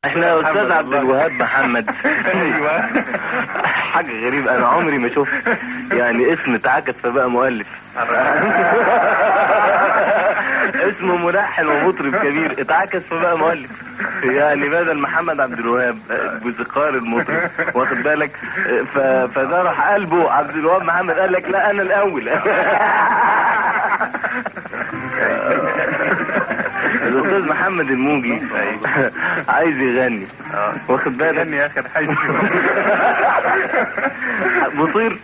احنا يا استاذ عبد الوهاب محمد. ايوه. حاجه غريبه، انا عمري ما شفت يعني اسم اتعكس فبقى مؤلف. اسمه ملحن ومطرب كبير اتعكس فبقى مؤلف. يعني بدل محمد عبد الوهاب بذكار المطرب، واخد بالك؟ فده راح قلبه عبد الوهاب محمد، قال لك لا انا الاول. الاستاذ محمد الموجي عايز يغني، واخد بالك؟ يغني يا اخي الحاج. بطير.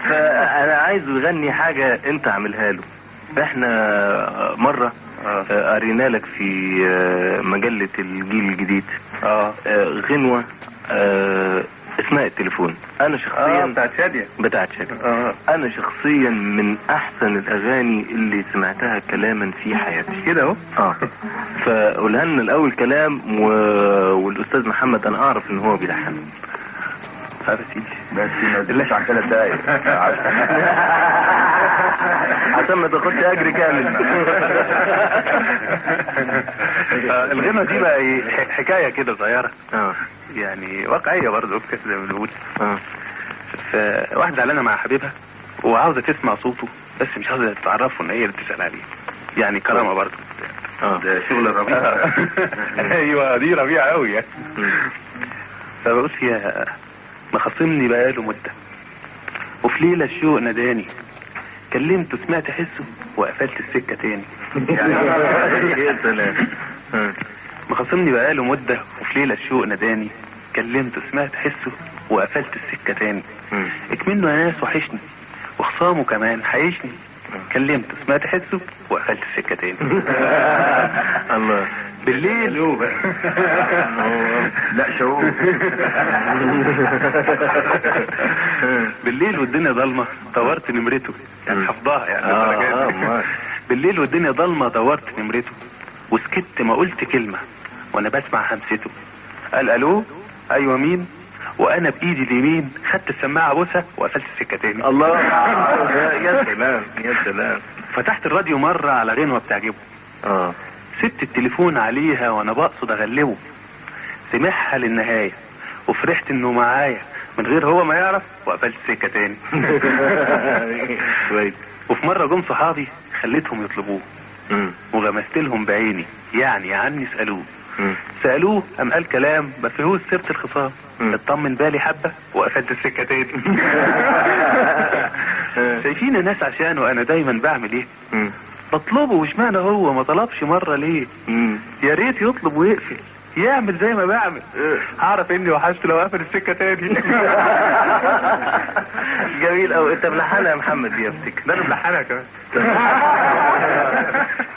فانا عايز يغني حاجه انت عاملها له. احنا مره قرينا لك في مجله الجيل الجديد غنوه اسمها التليفون. انا شخصيا بتاعت شادية. انا شخصيا من احسن الاغاني اللي سمعتها كلاما في حياتي كده اهو. فقولها لنا الاول كلام والاستاذ محمد انا اعرف ان هو بيلحن. بس ما تقلش عن 3 دقايق عشان ما تاخدش اجر كامل. الغنى دي بقى حكايه كده صغيره يعني واقعيه برضه كده زي ما بنقول. فواحده زعلانه مع حبيبها وعاوزه تسمع صوته، بس مش عاوزه تعرفه ان هي اللي بتسال عليه، يعني كرامه برضه. ده شغل الربيع. ايوه دي ربيع قوي يعني. فبقول فيها مخاصمني بقاله مده، وفي ليله الشوق ناداني، كلمته سمعت حسه وقفلت السكه تاني. يا سلام. مخاصمني بقاله مده، وفي ليله الشوق ناداني، كلمته سمعت حسه وقفلت السكه تاني. اكمنه يا ناس وحشني، وخصامه كمان حيشني، كلمته سمعت حسه وقفلت السكه تاني. الله. بالليل لا شوق. بالليل والدنيا ضلمه دورت نمرته، يعني حفظها يعني. بالليل والدنيا ضلمه دورت نمرته، وسكت ما قلت كلمه وانا بسمع همسته. قال الو، ايوه مين؟ وانا بايدي اليمين خدت السماعه بوسه وقفلت السكه تاني. الله. يا سلام يا سلام. فتحت الراديو مره على غنوه بتعجبه، سبت التليفون عليها وانا بقصد اغلبه، سمعها للنهايه وفرحت انه معايا من غير هو ما يعرف، وقفلت السكه تاني. وفي مره جم صحابي خليتهم يطلبوه، وغمست لهم بعيني يعني عني سألوه قام قال كلام ما فيهوش سيرة الخصام، اطمن بالي حبة وقفلت السكة تاني. شايفين الناس عشان وانا دايما بعمل ايه؟ بطلبه، وش معنى هو ما طلبش مرة ليه؟ يا ريت يطلب ويقفل، يعمل زي ما بعمل، هعرف اني وحشت لو قفل السكة تاني. جميل اوي. انت ملحنها يا محمد دي افتكر؟ ده انا ملحنها كمان.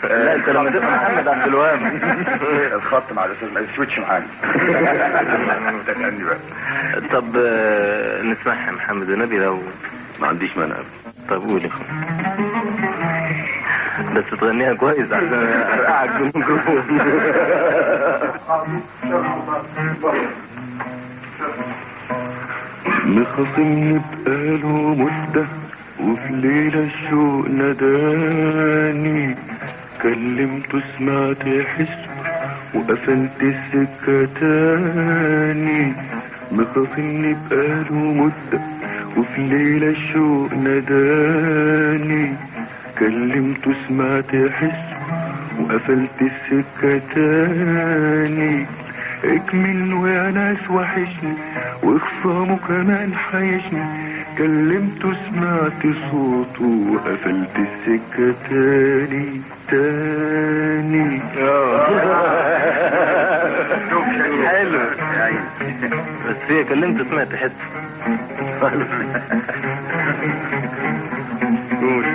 لا انت لما تبقى محمد عبد الوهاب الخط مع الاستاذ ما يسويتش معانا. طب نسمعها يا محمد النبي لو ما عنديش مانع. طب قول يا اخويا، بس تغنيها كويس عشان ارقعك بالميكروفون. مخاصمني بقاله مدة، وفي ليلة الشوق ناداني، كلمته سمعت حسه وقفلت السكة تاني. مخاصمني بقاله مدة، وفي ليلة الشوق ناداني، كلمته سمعت حسه وقفلت السكة تاني. اكمل يا ناس وحشني، وخصامه كمان حيشني، كلمته سمعت صوته وقفلت السكة تاني. حلو. بس هي كلمته سمعت حس. قول.